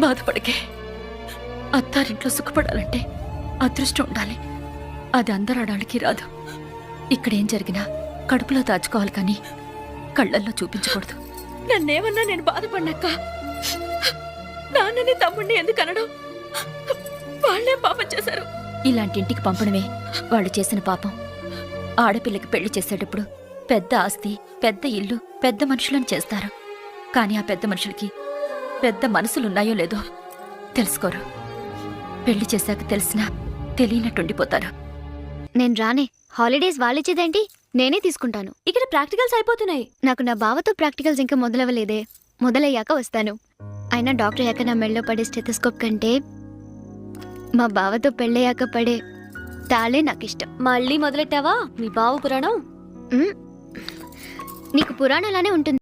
బాధపడకే. అత్తారింట్లో సుఖపడాలంటే అదృష్టం ఉండాలి. అది అందరు ఆడవాళ్ళకి రాదు. ఇక్కడేం జరిగినా కడుపులో దాచుకోవాలి కానీ కళ్ళల్లో చూపించకూడదు. నన్నేమన్నా నేను బాధపడినాక నాన్నని తమ్ముడిని ఎందుకు అనడం? వాళ్ళే పాపం చేశారు. ఇలాంటి ఇంటికి పంపడమే వాళ్ళు చేసిన పాపం. ఆడపిల్లకి పెళ్లి చేసేటప్పుడు పెద్ద ఆస్తి, పెద్ద ఇల్లు, పెద్ద మనుషులను చేస్తారు. కానీ ఆ పెద్ద మనుషులకి పెద్ద మనసులున్నాయో లేదో తెలుసుకోరు. పెళ్లి చేశాక తెలిసినా తెలియనట్టుండిపోతారు. నేను రానే. హాలిడేస్ వాళ్ళిచ్చేదేంటి, నేనే తీసుకుంటాను. ఇక్కడ ప్రాక్టికల్స్ అయిపోతున్నాయి. నాకు నా బావతో ప్రాక్టికల్స్ ఇంకా మొదలవ్వలేదే. మొదలయ్యాక వస్తాను. అయినా డాక్టర్ అయ్యాక నా మెడలో పడే స్టెథోస్కోప్ కంటే మా బావతో పెళ్ళయ్యాక పడే తాళే నాకిష్టం. మళ్ళీ మొదలెట్టావా మీ బావ పురాణం? నీకు పురాణాలానే ఉంటుంది.